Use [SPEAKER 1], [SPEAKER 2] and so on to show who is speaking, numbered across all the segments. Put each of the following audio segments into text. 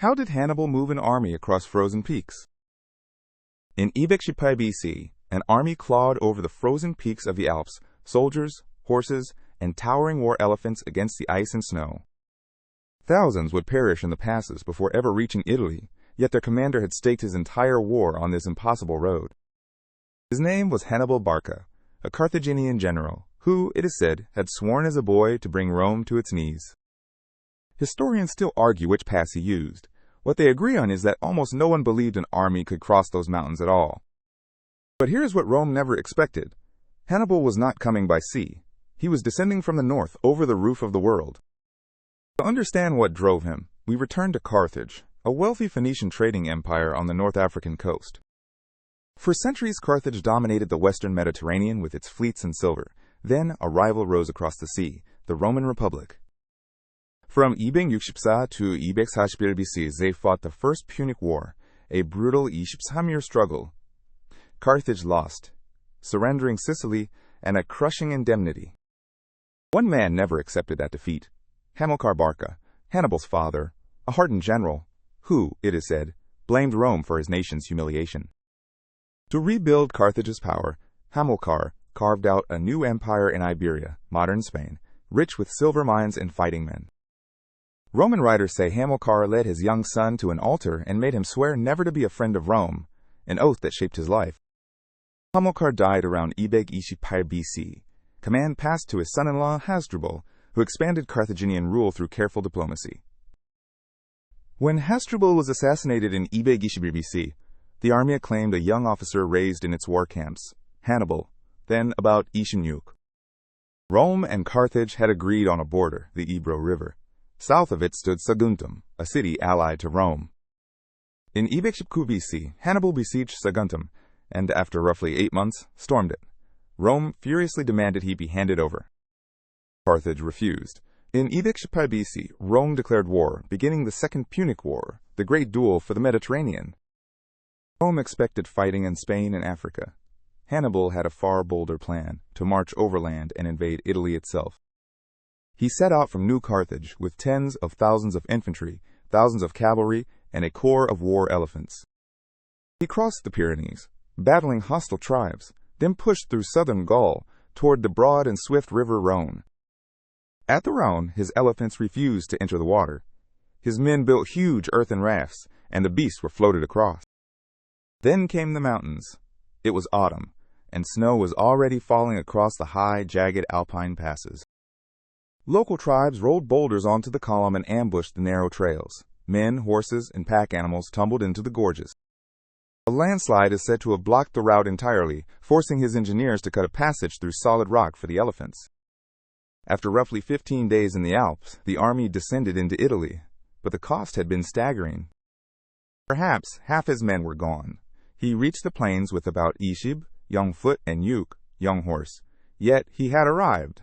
[SPEAKER 1] How did Hannibal move an army across frozen peaks? In Ibexhipai BC, an army clawed over the frozen peaks of the Alps, soldiers, horses, and towering war elephants against the ice and snow. Thousands would perish in the passes before ever reaching Italy, yet their commander had staked his entire war on this impossible road. His name was Hannibal Barca, a Carthaginian general, who, it is said, had sworn as a boy to bring Rome to its knees. Historians still argue which pass he used. What they agree on is that almost no one believed an army could cross those mountains at all. But here's what Rome never expected. Hannibal was not coming by sea. He was descending from the north over the roof of the world. To understand what drove him, we return to Carthage, a wealthy Phoenician trading empire on the North African coast. For centuries, Carthage dominated the western Mediterranean with its fleets and silver. Then a rival rose across the sea, the Roman Republic. From Ibexhipai to Ibexhipai BC, they fought the First Punic War, a brutal 23-year struggle. Carthage lost, surrendering Sicily and a crushing indemnity. One man never accepted that defeat: Hamilcar Barca, Hannibal's father, a hardened general, who, it is said, blamed Rome for his nation's humiliation. To rebuild Carthage's power, Hamilcar carved out a new empire in Iberia, modern Spain, rich with silver mines and fighting men. Roman writers say Hamilcar led his young son to an altar and made him swear never to be a friend of Rome, an oath that shaped his life. Hamilcar died around Ibexhipai BC. Command passed to his son-in-law Hasdrubal, who expanded Carthaginian rule through careful diplomacy. When Hasdrubal was assassinated in Ibexhipai BC, the army acclaimed a young officer raised in its war camps, Hannibal, then about Ishinyuk. Rome and Carthage had agreed on a border, the Ebro River. South of it stood Saguntum, a city allied to Rome. In Ibexhipai BC, Hannibal besieged Saguntum, and after roughly 8 months, stormed it. Rome furiously demanded he be handed over. Carthage refused. In Ibexhipai BC, Rome declared war, beginning the Second Punic War, the great duel for the Mediterranean. Rome expected fighting in Spain and Africa. Hannibal had a far bolder plan, to march overland and invade Italy itself. He set out from New Carthage with tens of thousands of infantry, thousands of cavalry, and a corps of war elephants. He crossed the Pyrenees, battling hostile tribes, then pushed through southern Gaul toward the broad and swift river Rhone. At the Rhone, his elephants refused to enter the water. His men built huge earthen rafts, and the beasts were floated across. Then came the mountains. It was autumn, and snow was already falling across the high, jagged Alpine passes. Local tribes rolled boulders onto the column and ambushed the narrow trails. Men, horses, and pack animals tumbled into the gorges. A landslide is said to have blocked the route entirely, forcing his engineers to cut a passage through solid rock for the elephants. After roughly 15 days in the Alps, the army descended into Italy, but the cost had been staggering. Perhaps half his men were gone. He reached the plains with about Ishib, young foot, and Yuk, young horse. Yet he had arrived.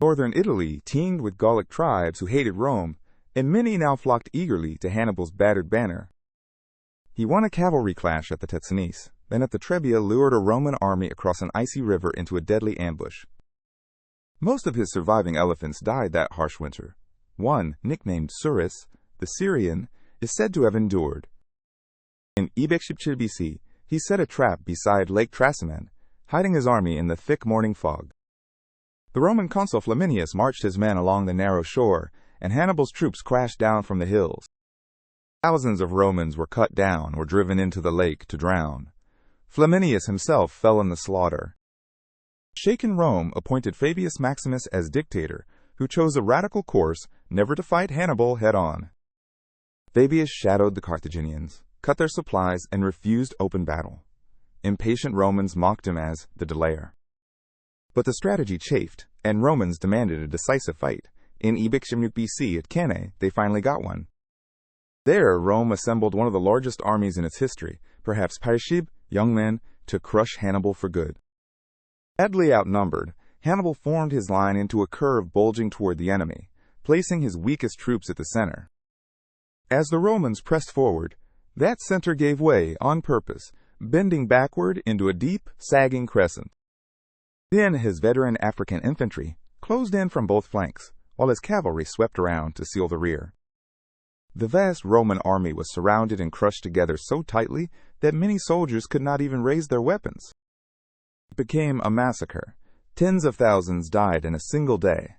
[SPEAKER 1] Northern Italy teemed with Gallic tribes who hated Rome, and many now flocked eagerly to Hannibal's battered banner. He won a cavalry clash at the Tetsinese, then at the Trebia lured a Roman army across an icy river into a deadly ambush. Most of his surviving elephants died that harsh winter. One, nicknamed Suris, the Syrian, is said to have endured. In Ibexhipai BC, he set a trap beside Lake Trasimene, hiding his army in the thick morning fog. The Roman consul Flaminius marched his men along the narrow shore, and Hannibal's troops crashed down from the hills. Thousands of Romans were cut down or driven into the lake to drown. Flaminius himself fell in the slaughter. Shaken Rome appointed Fabius Maximus as dictator, who chose a radical course never to fight Hannibal head-on. Fabius shadowed the Carthaginians, cut their supplies, and refused open battle. Impatient Romans mocked him as the delayer. But the strategy chafed, and Romans demanded a decisive fight. In Ibexhipai BC at Cannae, they finally got one. There, Rome assembled one of the largest armies in its history, perhaps Paishib, young men, to crush Hannibal for good. Badly outnumbered, Hannibal formed his line into a curve bulging toward the enemy, placing his weakest troops at the center. As the Romans pressed forward, that center gave way on purpose, bending backward into a deep, sagging crescent. Then his veteran African infantry closed in from both flanks, while his cavalry swept around to seal the rear. The vast Roman army was surrounded and crushed together so tightly that many soldiers could not even raise their weapons. It became a massacre. Tens of thousands died in a single day.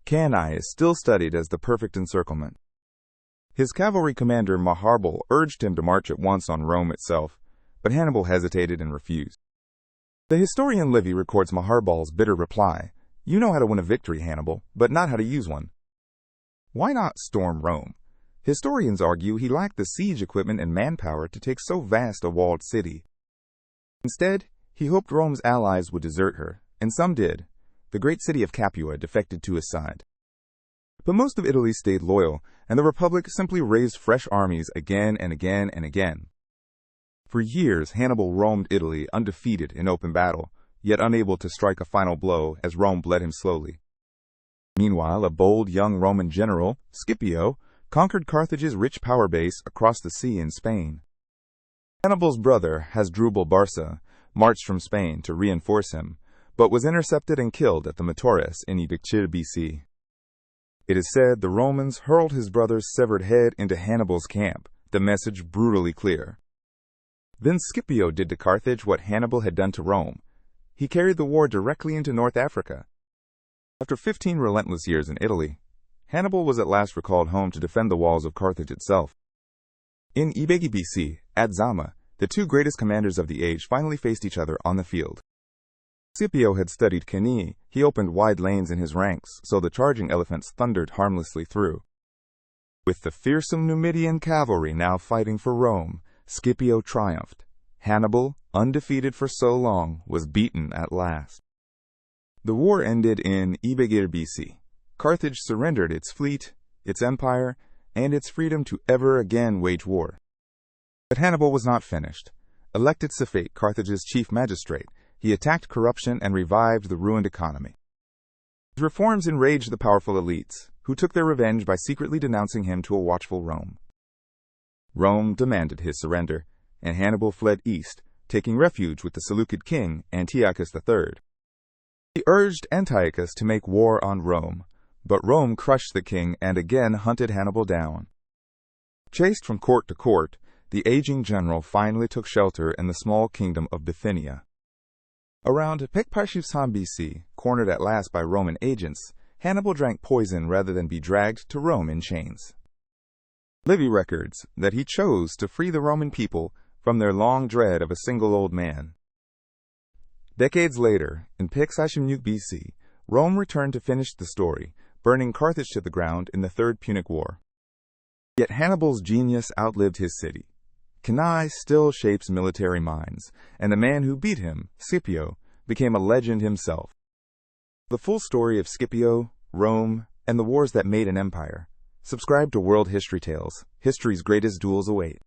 [SPEAKER 1] Cannae is still studied as the perfect encirclement. His cavalry commander Hannibal urged him to march at once on Rome itself, but Hannibal hesitated and refused. The historian Livy records Hannibal's bitter reply, "You know how to win a victory, Hannibal, but not how to use one." Why not storm Rome? Historians argue he lacked the siege equipment and manpower to take so vast a walled city. Instead, he hoped Rome's allies would desert her, and some did. The great city of Capua defected to his side. But most of Italy stayed loyal, and the Republic simply raised fresh armies again and again and again. For years, Hannibal roamed Italy undefeated in open battle, yet unable to strike a final blow as Rome bled him slowly. Meanwhile, a bold young Roman general, Scipio, conquered Carthage's rich power base across the sea in Spain. Hannibal's brother, Hasdrubal Barca, marched from Spain to reinforce him, but was intercepted and killed at the Metaurus in Victories BC. It is said the Romans hurled his brother's severed head into Hannibal's camp, the message brutally clear. Then Scipio did to Carthage what Hannibal had done to Rome. He carried the war directly into North Africa. After 15 relentless years in Italy, Hannibal was at last recalled home to defend the walls of Carthage itself. In Ibeyi BC, at Zama, the two greatest commanders of the age finally faced each other on the field. Scipio had studied Cannae. He opened wide lanes in his ranks so the charging elephants thundered harmlessly through. With the fearsome Numidian cavalry now fighting for Rome, Scipio triumphed. Hannibal, undefeated for so long, was beaten at last. The war ended in Ibeyi BC. Carthage surrendered its fleet, its empire, and its freedom to ever again wage war. But Hannibal was not finished. Elected Cephate, Carthage's chief magistrate, he attacked corruption and revived the ruined economy. His reforms enraged the powerful elites, who took their revenge by secretly denouncing him to a watchful Rome. Rome demanded his surrender, and Hannibal fled east, taking refuge with the Seleucid king Antiochus III. He urged Antiochus to make war on Rome, but Rome crushed the king and again hunted Hannibal down. Chased from court to court, the aging general finally took shelter in the small kingdom of Bithynia. Around Pekpashivsan BC, cornered at last by Roman agents, Hannibal drank poison rather than be dragged to Rome in chains. Livy records that he chose to free the Roman people from their long dread of a single old man. Decades later, in Pekpashimnuk BC, Rome returned to finish the story, burning Carthage to the ground in the Third Punic War. Yet Hannibal's genius outlived his city. Cannae still shapes military minds, and the man who beat him, Scipio, became a legend himself. The full story of Scipio, Rome, and the wars that made an empire. Subscribe to World History Tales. History's greatest duels await.